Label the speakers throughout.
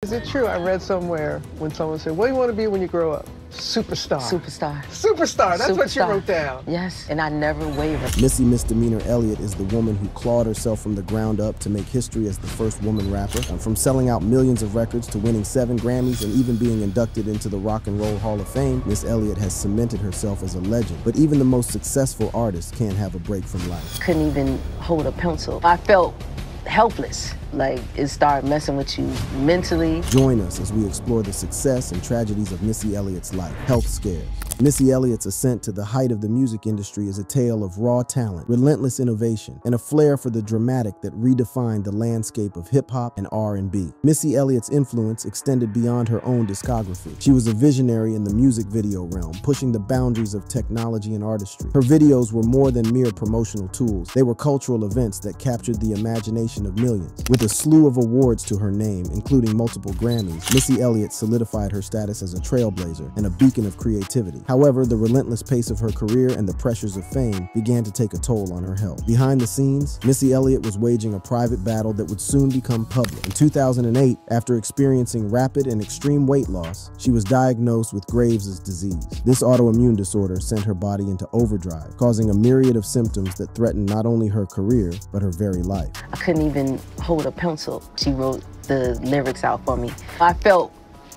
Speaker 1: Is it true? I read somewhere when someone said, what do you want to be when you grow up? Superstar.
Speaker 2: Superstar.
Speaker 1: Superstar, that's what you wrote down.
Speaker 2: Yes, and I never wavered.
Speaker 3: Missy Misdemeanor Elliott is the woman who clawed herself from the ground up to make history as the first woman rapper. From selling out millions of records to winning 7 Grammys and even being inducted into the Rock and Roll Hall of Fame, Miss Elliott has cemented herself as a legend. But even the most successful artists can't have a break from life.
Speaker 2: Couldn't even hold a pencil. I felt helpless. Like, it started messing with you mentally.
Speaker 3: Join us as we explore the success and tragedies of Missy Elliott's life. Health scares. Missy Elliott's ascent to the height of the music industry is a tale of raw talent, relentless innovation, and a flair for the dramatic that redefined the landscape of hip-hop and R&B. Missy Elliott's influence extended beyond her own discography. She was a visionary in the music video realm, pushing the boundaries of technology and artistry. Her videos were more than mere promotional tools. They were cultural events that captured the imagination of millions. With a slew of awards to her name, including multiple Grammys, Missy Elliott solidified her status as a trailblazer and a beacon of creativity. However, the relentless pace of her career and the pressures of fame began to take a toll on her health. Behind the scenes, Missy Elliott was waging a private battle that would soon become public. In 2008, after experiencing rapid and extreme weight loss, she was diagnosed with Graves' disease. This autoimmune disorder sent her body into overdrive, causing a myriad of symptoms that threatened not only her career, but her very life.
Speaker 2: I couldn't even hold a pencil. She wrote the lyrics out for me. I felt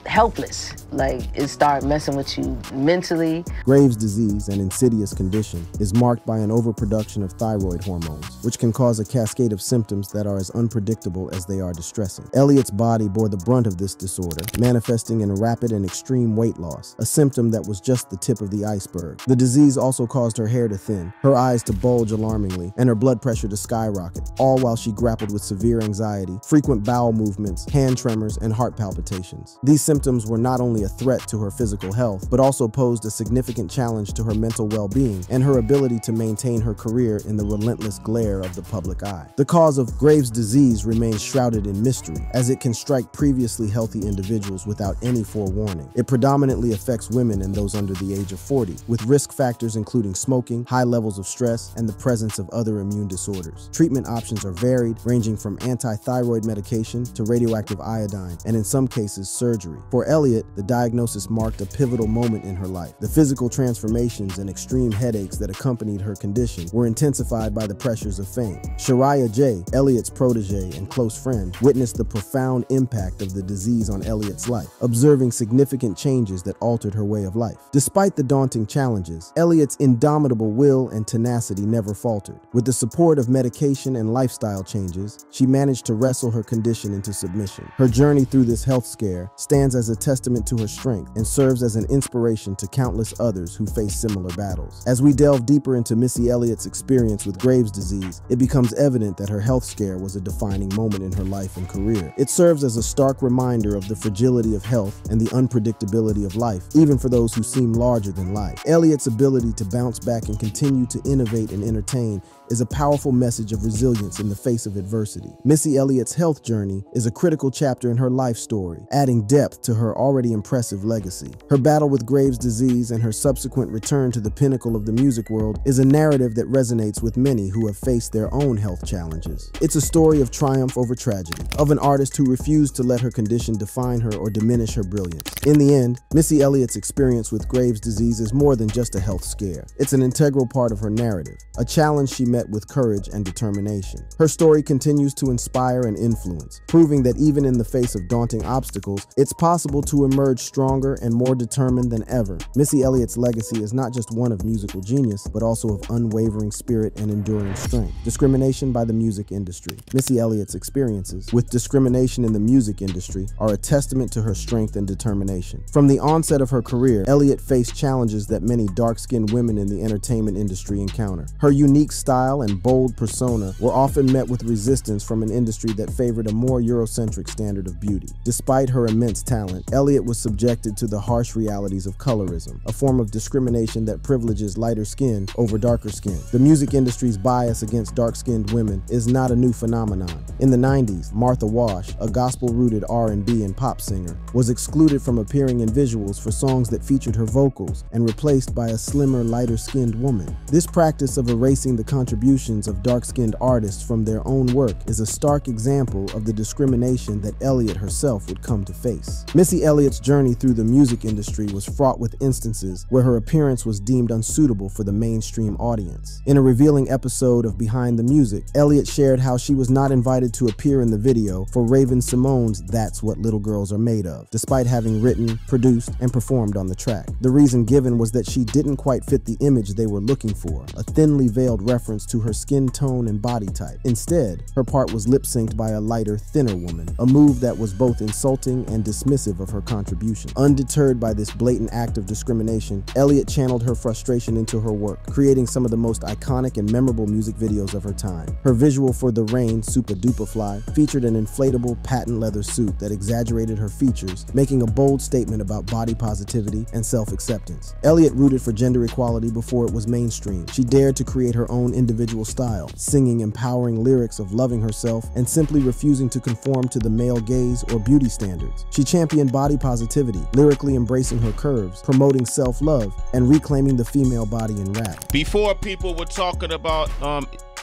Speaker 2: helpless. Like, it started messing with you mentally.
Speaker 3: Graves' disease, an insidious condition, is marked by an overproduction of thyroid hormones, which can cause a cascade of symptoms that are as unpredictable as they are distressing. Elliott's body bore the brunt of this disorder, manifesting in rapid and extreme weight loss, a symptom that was just the tip of the iceberg. The disease also caused her hair to thin, her eyes to bulge alarmingly, and her blood pressure to skyrocket, all while she grappled with severe anxiety, frequent bowel movements, hand tremors, and heart palpitations. These symptoms were not only a threat to her physical health, but also posed a significant challenge to her mental well-being and her ability to maintain her career in the relentless glare of the public eye. The cause of Graves' disease remains shrouded in mystery, as it can strike previously healthy individuals without any forewarning. It predominantly affects women and those under the age of 40, with risk factors including smoking, high levels of stress, and the presence of other immune disorders. Treatment options are varied, ranging from anti-thyroid medication to radioactive iodine, and in some cases, surgery. For Elliott, the diagnosis marked a pivotal moment in her life. The physical transformations and extreme headaches that accompanied her condition were intensified by the pressures of fame. Shariah J., Elliott's protege and close friend, witnessed the profound impact of the disease on Elliott's life, observing significant changes that altered her way of life. Despite the daunting challenges, Elliott's indomitable will and tenacity never faltered. With the support of medication and lifestyle changes, she managed to wrestle her condition into submission. Her journey through this health scare stands as a testament to her strength and serves as an inspiration to countless others who face similar battles. As we delve deeper into Missy Elliott's experience with Graves' disease, it becomes evident that her health scare was a defining moment in her life and career. It serves as a stark reminder of the fragility of health and the unpredictability of life, even for those who seem larger than life. Elliott's ability to bounce back and continue to innovate and entertain is a powerful message of resilience in the face of adversity. Missy Elliott's health journey is a critical chapter in her life story, adding depth to her already impressive legacy. Her battle with Graves' disease and her subsequent return to the pinnacle of the music world is a narrative that resonates with many who have faced their own health challenges. It's a story of triumph over tragedy, of an artist who refused to let her condition define her or diminish her brilliance. In the end, Missy Elliott's experience with Graves' disease is more than just a health scare. It's an integral part of her narrative, a challenge she met with courage and determination. Her story continues to inspire and influence, proving that even in the face of daunting obstacles, it's possible to emerge stronger and more determined than ever. Missy Elliott's legacy is not just one of musical genius, but also of unwavering spirit and enduring strength. Discrimination by the music industry. Missy Elliott's experiences with discrimination in the music industry are a testament to her strength and determination. From the onset of her career, Elliott faced challenges that many dark-skinned women in the entertainment industry encounter. Her unique style and bold persona were often met with resistance from an industry that favored a more Eurocentric standard of beauty. Despite her immense talent, Elliott was subjected to the harsh realities of colorism, a form of discrimination that privileges lighter skin over darker skin. The music industry's bias against dark-skinned women is not a new phenomenon. In the 90s, Martha Wash, a gospel-rooted R&B and pop singer, was excluded from appearing in visuals for songs that featured her vocals and replaced by a slimmer, lighter-skinned woman. This practice of erasing the contributions of dark-skinned artists from their own work is a stark example of the discrimination that Elliott herself would come to face. Missy Elliott's journey through the music industry was fraught with instances where her appearance was deemed unsuitable for the mainstream audience. In a revealing episode of Behind the Music, Elliott shared how she was not invited to appear in the video for Raven-Symoné's That's What Little Girls Are Made Of, despite having written, produced, and performed on the track. The reason given was that she didn't quite fit the image they were looking for, a thinly veiled reference to her skin tone and body type. Instead, her part was lip-synced by a lighter, thinner woman, a move that was both insulting and dismissive of her contribution. Undeterred by this blatant act of discrimination, Elliott channeled her frustration into her work, creating some of the most iconic and memorable music videos of her time. Her visual for The Rain, Super Duper Fly, featured an inflatable patent leather suit that exaggerated her features, making a bold statement about body positivity and self-acceptance. Elliott rooted for gender equality before it was mainstream. She dared to create her own individual style, singing empowering lyrics of loving herself and simply refusing to conform to the male gaze or beauty standards. She championed body positivity, lyrically embracing her curves, promoting self-love, and reclaiming the female body in rap.
Speaker 4: Before people were talking about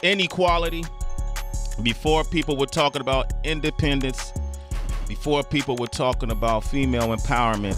Speaker 4: inequality, before people were talking about independence, before people were talking about female empowerment,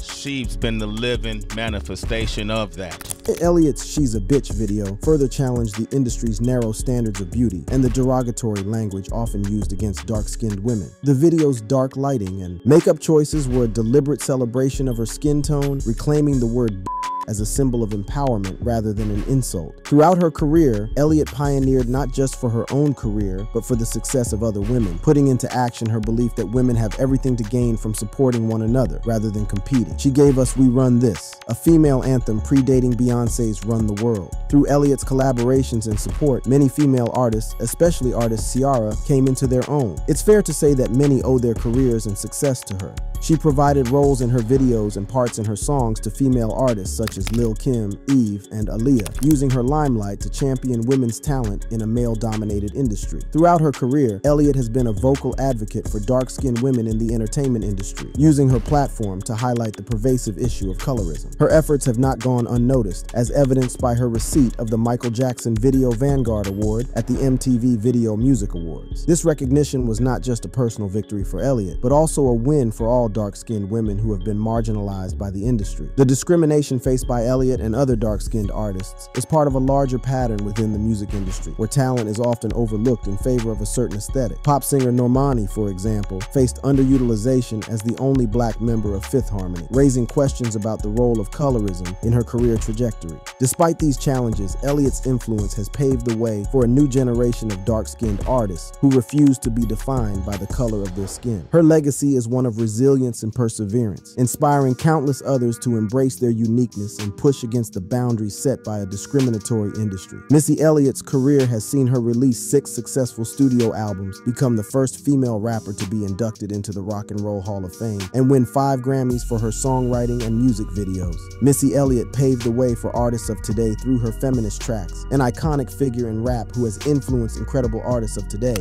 Speaker 4: she's been the living manifestation of that.
Speaker 3: Elliott's She's a Bitch video further challenged the industry's narrow standards of beauty and the derogatory language often used against dark-skinned women. The video's dark lighting and makeup choices were a deliberate celebration of her skin tone, reclaiming the word as a symbol of empowerment rather than an insult. Throughout her career, Elliott pioneered not just for her own career, but for the success of other women, putting into action her belief that women have everything to gain from supporting one another rather than competing. She gave us We Run This, a female anthem predating Beyoncé's Run the World. Through Elliott's collaborations and support, many female artists, especially artist Ciara, came into their own. It's fair to say that many owe their careers and success to her. She provided roles in her videos and parts in her songs to female artists such as Lil' Kim, Eve, and Aaliyah, using her limelight to champion women's talent in a male-dominated industry. Throughout her career, Elliott has been a vocal advocate for dark-skinned women in the entertainment industry, using her platform to highlight the pervasive issue of colorism. Her efforts have not gone unnoticed, as evidenced by her receipt of the Michael Jackson Video Vanguard Award at the MTV Video Music Awards. This recognition was not just a personal victory for Elliott, but also a win for all dark-skinned women who have been marginalized by the industry. The discrimination faced by Elliott and other dark-skinned artists is part of a larger pattern within the music industry, where talent is often overlooked in favor of a certain aesthetic. Pop singer Normani, for example, faced underutilization as the only black member of Fifth Harmony, raising questions about the role of colorism in her career trajectory. Despite these challenges, Elliott's influence has paved the way for a new generation of dark-skinned artists who refuse to be defined by the color of their skin. Her legacy is one of resilience and perseverance, inspiring countless others to embrace their uniqueness and push against the boundaries set by a discriminatory industry. Missy Elliott's career has seen her release 6 successful studio albums, become the first female rapper to be inducted into the Rock and Roll Hall of Fame, and win 5 Grammys for her songwriting and music videos. Missy Elliott paved the way for artists of today through her feminist tracks, an iconic figure in rap who has influenced incredible artists of today.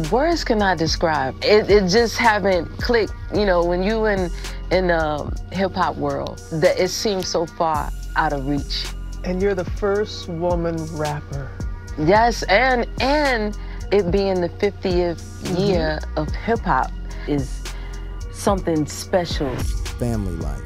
Speaker 2: Words cannot describe. It just haven't clicked, you know, when you in the hip-hop world, that it seems so far out of reach.
Speaker 1: And you're the first woman rapper.
Speaker 2: Yes, and it being the 50th year of hip-hop is something special.
Speaker 3: Family life.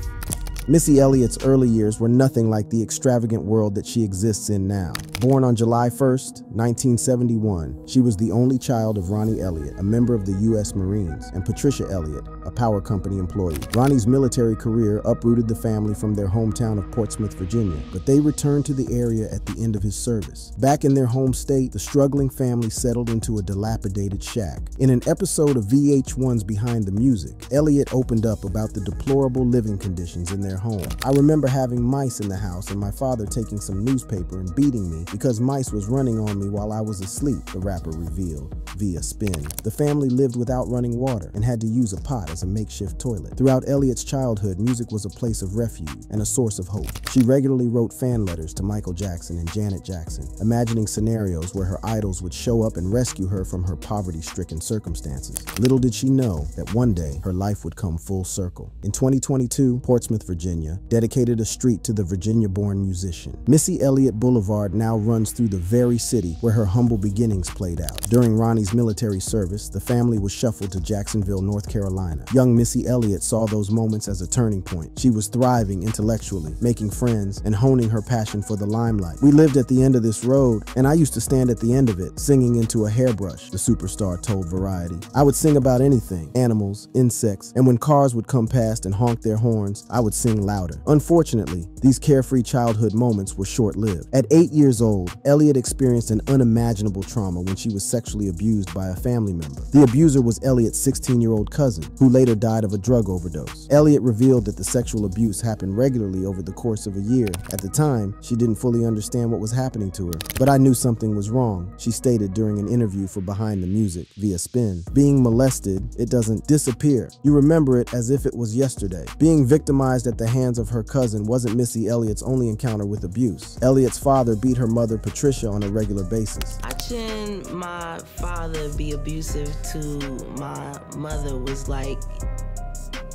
Speaker 3: Missy Elliott's early years were nothing like the extravagant world that she exists in now. Born on July 1st, 1971, she was the only child of Ronnie Elliott, a member of the U.S. Marines, and Patricia Elliott, a power company employee. Ronnie's military career uprooted the family from their hometown of Portsmouth, Virginia, but they returned to the area at the end of his service. Back in their home state, the struggling family settled into a dilapidated shack. In an episode of VH1's Behind the Music, Elliott opened up about the deplorable living conditions in their their home. I remember having mice in the house and my father taking some newspaper and beating me because mice was running on me while I was asleep, the rapper revealed via Spin. The family lived without running water and had to use a pot as a makeshift toilet. Throughout Elliott's childhood, music was a place of refuge and a source of hope. She regularly wrote fan letters to Michael Jackson and Janet Jackson, imagining scenarios where her idols would show up and rescue her from her poverty-stricken circumstances. Little did she know that one day her life would come full circle. In 2022, Portsmouth, Virginia, dedicated a street to the Virginia-born musician. Missy Elliott Boulevard now runs through the very city where her humble beginnings played out. During Ronnie's military service, the family was shuffled to Jacksonville, North Carolina. Young Missy Elliott saw those moments as a turning point. She was thriving intellectually, making friends, and honing her passion for the limelight. "We lived at the end of this road, and I used to stand at the end of it, singing into a hairbrush," the superstar told Variety. "I would sing about anything, animals, insects, and when cars would come past and honk their horns, I would sing louder." Unfortunately, these carefree childhood moments were short-lived. At 8 years old, Elliott experienced an unimaginable trauma when she was sexually abused by a family member. The abuser was Elliott's 16-year-old cousin, who later died of a drug overdose. Elliott revealed that the sexual abuse happened regularly over the course of a year. At the time, she didn't fully understand what was happening to her. "But I knew something was wrong," she stated during an interview for Behind the Music via Spin. "Being molested, it doesn't disappear. You remember it as if it was yesterday." Being victimized at the hands of her cousin wasn't Missy Elliott's only encounter with abuse. Elliott's father beat her mother, Patricia, on a regular basis.
Speaker 5: Watching my father be abusive to my mother was like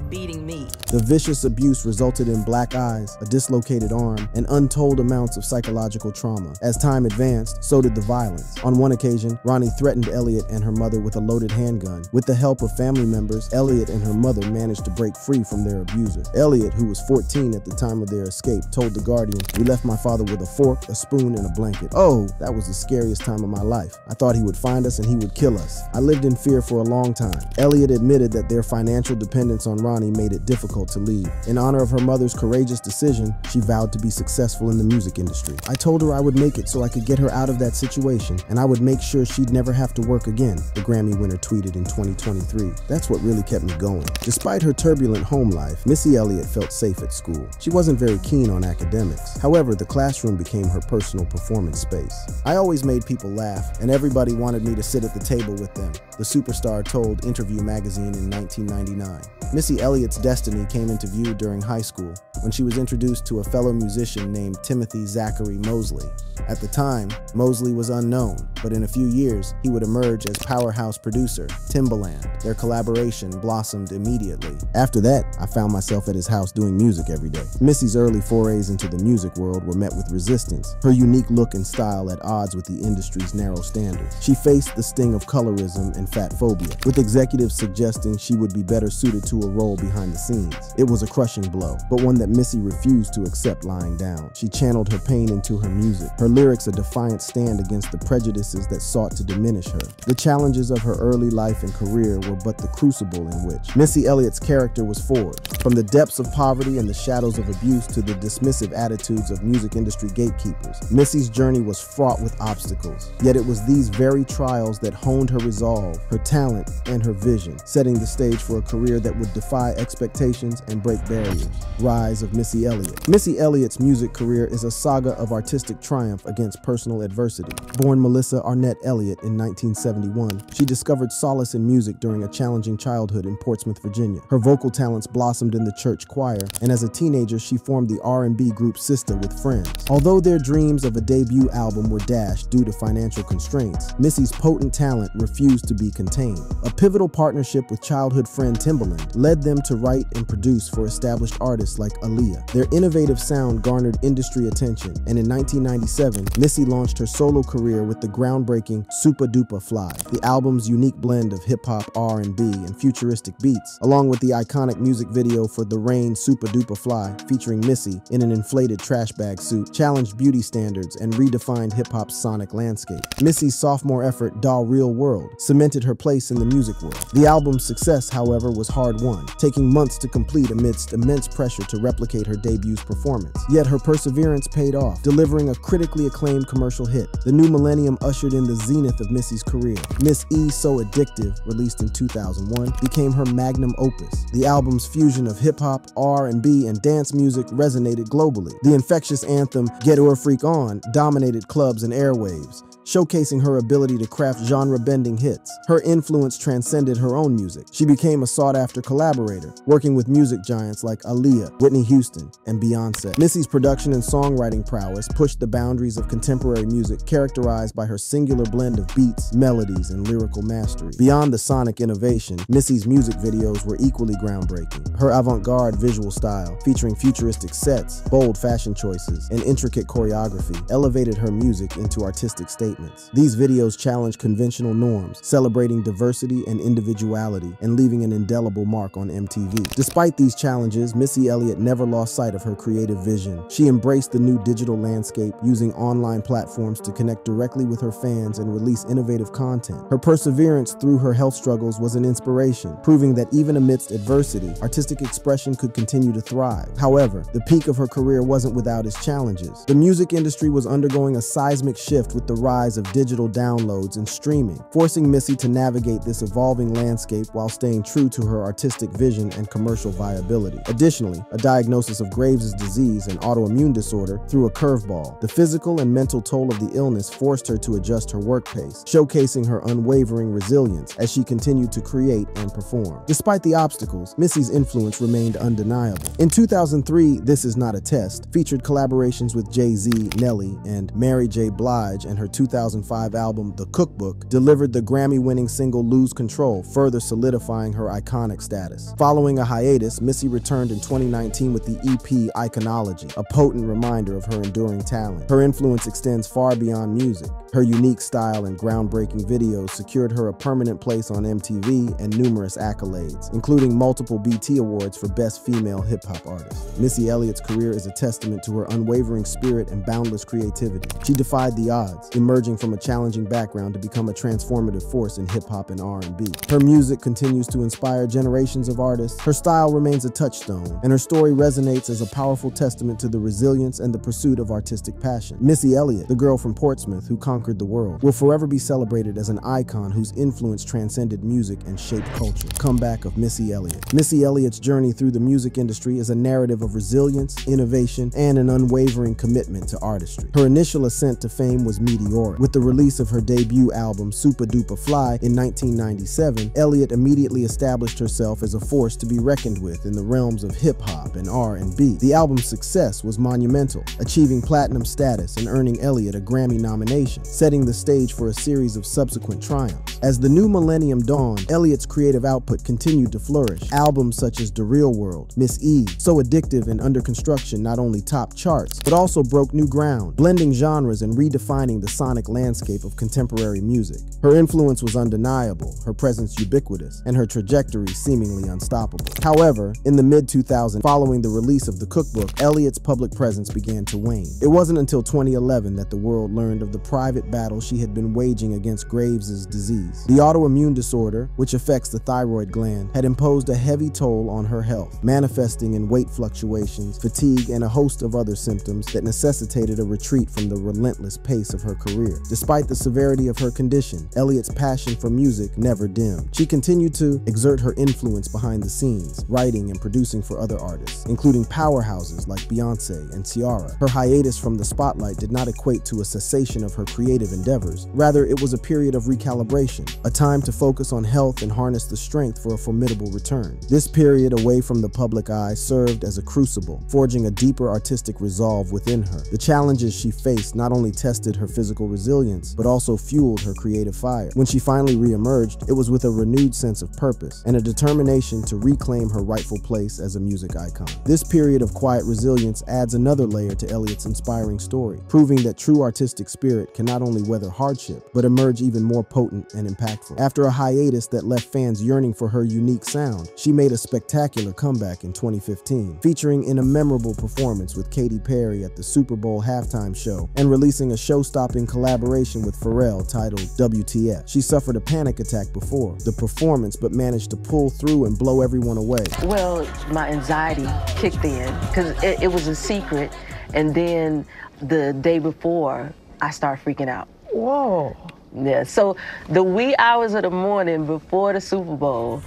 Speaker 5: beating me.
Speaker 3: The vicious abuse resulted in black eyes, a dislocated arm, and untold amounts of psychological trauma. As time advanced, so did the violence. On one occasion, Ronnie threatened Elliott and her mother with a loaded handgun. With the help of family members, Elliott and her mother managed to break free from their abuser. Elliott, who was 14 at the time of their escape, told The Guardian, "We left my father with a fork, a spoon, and a blanket. Oh, that was the scariest time of my life. I thought he would find us and he would kill us. I lived in fear for a long time." Elliott admitted that their financial dependence on Ronnie made it difficult to leave. In honor of her mother's courageous decision, she vowed to be successful in the music industry. "I told her I would make it so I could get her out of that situation, and I would make sure she'd never have to work again," the Grammy winner tweeted in 2023. "That's what really kept me going." Despite her turbulent home life, Missy Elliott felt safe at school. She wasn't very keen on academics. However, the classroom became her personal performance space. "I always made people laugh, and everybody wanted me to sit at the table with them," the superstar told Interview magazine in 1999. Missy Elliott's destiny came into view during high school when she was introduced to a fellow musician named Timothy Zachary Mosley. At the time, Mosley was unknown, but in a few years, he would emerge as powerhouse producer Timbaland. Their collaboration blossomed immediately. "After that, I found myself at his house doing music every day." Missy's early forays into the music world were met with resistance, her unique look and style at odds with the industry's narrow standards. She faced the sting of colorism and fat phobia, with executives suggesting she would be better suited to a role behind the scenes. It was a crushing blow, but one that Missy refused to accept lying down. She channeled her pain into her music, her lyrics a defiant stand against the prejudices that sought to diminish her. The challenges of her early life and career were but the crucible in which Missy Elliott's character was forged. From the depths of poverty and the shadows of abuse to the dismissive attitudes of music industry gatekeepers, Missy's journey was fraught with obstacles. Yet it was these very trials that honed her resolve, her talent, and her vision, setting the stage for a career that would defy expectations and break barriers. Rise of Missy Elliott. Missy Elliott's music career is a saga of artistic triumph against personal adversity. Born Melissa Arnett Elliott in 1971, she discovered solace in music during a challenging childhood in Portsmouth, Virginia. Her vocal talents blossomed in the church choir, and as a teenager, she formed the R&B group Sister with friends. Although their dreams of a debut album were dashed due to financial constraints, Missy's potent talent refused to be contained. A pivotal partnership with childhood friend Timbaland led them to write and produce for established artists like Aaliyah. Their innovative sound garnered industry attention, and in 1997, Missy launched her solo career with the groundbreaking Supa Dupa Fly. The album's unique blend of hip-hop, R&B, and futuristic beats, along with the iconic music video for The Rain Supa Dupa Fly, featuring Missy in an inflated trash bag suit, challenged beauty standards and redefined hip-hop's sonic landscape. Missy's sophomore effort, Da Real World, cemented her place in the music world. The album's success, however, was hard-won, taking months to complete amidst immense pressure to replicate her debut's performance. Yet her perseverance paid off, delivering a critically acclaimed commercial hit. The new millennium ushered in the zenith of Missy's career. Miss E So Addictive, released in 2001, became her magnum opus. The album's fusion of hip-hop, R&B, and dance music resonated globally. The infectious anthem, Get Or Freak On, dominated clubs and airwaves, showcasing her ability to craft genre-bending hits. Her influence transcended her own music. She became a sought-after collaborator, working with music giants like Aaliyah, Whitney Houston, and Beyoncé. Missy's production and songwriting prowess pushed the boundaries of contemporary music, characterized by her singular blend of beats, melodies, and lyrical mastery. Beyond the sonic innovation, Missy's music videos were equally groundbreaking. Her avant-garde visual style, featuring futuristic sets, bold fashion choices, and intricate choreography, elevated her music into artistic statements. These videos challenge conventional norms, celebrating diversity and individuality, and leaving an indelible mark on MTV. Despite these challenges, Missy Elliott never lost sight of her creative vision. She embraced the new digital landscape, using online platforms to connect directly with her fans and release innovative content. Her perseverance through her health struggles was an inspiration, proving that even amidst adversity, artistic expression could continue to thrive. However, the peak of her career wasn't without its challenges. The music industry was undergoing a seismic shift with the rise of digital downloads and streaming, forcing Missy to navigate this evolving landscape while staying true to her artistic vision and commercial viability. Additionally, a diagnosis of Graves' disease, an autoimmune disorder, threw a curveball. The physical and mental toll of the illness forced her to adjust her work pace, showcasing her unwavering resilience as she continued to create and perform. Despite the obstacles, Missy's influence remained undeniable. In 2003, This Is Not a Test featured collaborations with Jay-Z, Nelly, and Mary J. Blige, and her 2005 album, The Cookbook, delivered the Grammy-winning single Lose Control, further solidifying her iconic status. Following a hiatus, Missy returned in 2019 with the EP Iconology, a potent reminder of her enduring talent. Her influence extends far beyond music. Her unique style and groundbreaking videos secured her a permanent place on MTV and numerous accolades, including multiple BT Awards for Best Female Hip-Hop Artist. Missy Elliott's career is a testament to her unwavering spirit and boundless creativity. She defied the odds, emerging from a challenging background to become a transformative force in hip-hop and R&B. Her music continues to inspire generations of artists, her style remains a touchstone, and her story resonates as a powerful testament to the resilience and the pursuit of artistic passion. Missy Elliott, the girl from Portsmouth who conquered the world, will forever be celebrated as an icon whose influence transcended music and shaped culture. Comeback of Missy Elliott. Missy Elliott's journey through the music industry is a narrative of resilience, innovation, and an unwavering commitment to artistry. Her initial ascent to fame was meteoric. With the release of her debut album, Super Duper Fly, in 1997, Elliott immediately established herself as a force to be reckoned with in the realms of hip-hop and R&B. The album's success was monumental, achieving platinum status and earning Elliott a Grammy nomination, setting the stage for a series of subsequent triumphs. As the new millennium dawned, Elliott's creative output continued to flourish. Albums such as The Real World, Miss Eve, so addictive and under construction, not only topped charts, but also broke new ground, blending genres and redefining the sonic landscape of contemporary music. Her influence was undeniable, her presence ubiquitous, and her trajectory seemingly unstoppable. However, in the mid-2000s, following the release of The Cookbook, Elliott's public presence began to wane. It wasn't until 2011 that the world learned of the private battle she had been waging against Graves' disease. The autoimmune disorder, which affects the thyroid gland, had imposed a heavy toll on her health, manifesting in weight fluctuations, fatigue, and a host of other symptoms that necessitated a retreat from the relentless pace of her career. Despite the severity of her condition, Elliott's passion for music never dimmed. She continued to exert her influence behind the scenes, writing and producing for other artists, including powerhouses like Beyoncé and Ciara. Her hiatus from the spotlight did not equate to a cessation of her creative endeavors. Rather, it was a period of recalibration, a time to focus on health and harness the strength for a formidable return. This period away from the public eye served as a crucible, forging a deeper artistic resolve within her. The challenges she faced not only tested her physical resilience, but also fueled her creative fire. When she finally re-emerged, it was with a renewed sense of purpose and a determination to reclaim her rightful place as a music icon. This period of quiet resilience adds another layer to Elliott's inspiring story, proving that true artistic spirit can not only weather hardship, but emerge even more potent and impactful. After a hiatus that left fans yearning for her unique sound, she made a spectacular comeback in 2015, featuring in a memorable performance with Katy Perry at the Super Bowl halftime show and releasing a show-stopping collaboration with Pharrell titled WTF. She suffered a panic attack before the performance, but managed to pull through and blow everyone away.
Speaker 2: Well, my anxiety kicked in because it was a secret, and then the day before, I started freaking out.
Speaker 1: Whoa.
Speaker 2: Yeah, so the wee hours of the morning before the Super Bowl,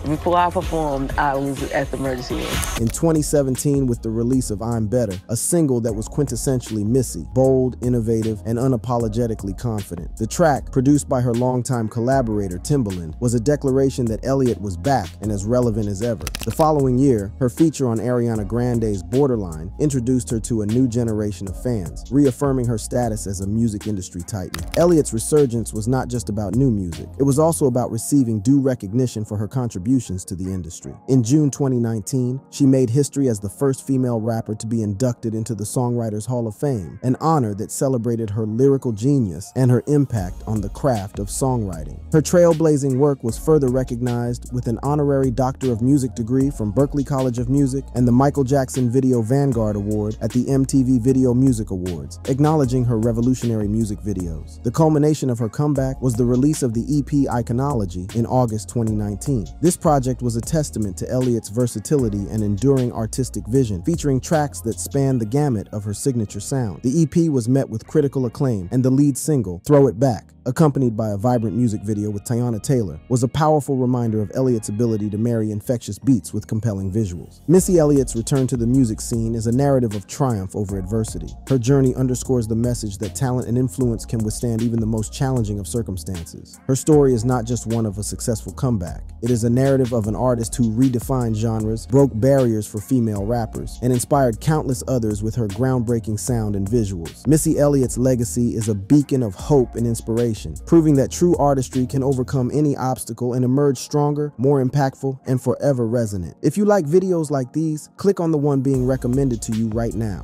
Speaker 2: Before I performed, I was at the emergency room.
Speaker 3: In 2017, with the release of I'm Better, a single that was quintessentially Missy, bold, innovative, and unapologetically confident. The track, produced by her longtime collaborator Timbaland, was a declaration that Elliott was back and as relevant as ever. The following year, her feature on Ariana Grande's Borderline introduced her to a new generation of fans, reaffirming her status as a music industry titan. Elliott's resurgence was not just about new music, it was also about receiving due recognition for her contributions to the industry. In June 2019, she made history as the first female rapper to be inducted into the Songwriters Hall of Fame, an honor that celebrated her lyrical genius and her impact on the craft of songwriting. Her trailblazing work was further recognized with an honorary Doctor of Music degree from Berklee College of Music and the Michael Jackson Video Vanguard Award at the MTV Video Music Awards, acknowledging her revolutionary music videos. The culmination of her comeback was the release of the EP Iconology in August 2019. This project was a testament to Elliott's versatility and enduring artistic vision, featuring tracks that spanned the gamut of her signature sound. The EP was met with critical acclaim, and the lead single, Throw It Back, accompanied by a vibrant music video with Tiana Taylor, was a powerful reminder of Elliott's ability to marry infectious beats with compelling visuals. Missy Elliott's return to the music scene is a narrative of triumph over adversity. Her journey underscores the message that talent and influence can withstand even the most challenging of circumstances. Her story is not just one of a successful comeback. It is a narrative of an artist who redefined genres, broke barriers for female rappers, and inspired countless others with her groundbreaking sound and visuals. Missy Elliott's legacy is a beacon of hope and inspiration, proving that true artistry can overcome any obstacle and emerge stronger, more impactful, and forever resonant. If you like videos like these, click on the one being recommended to you right now.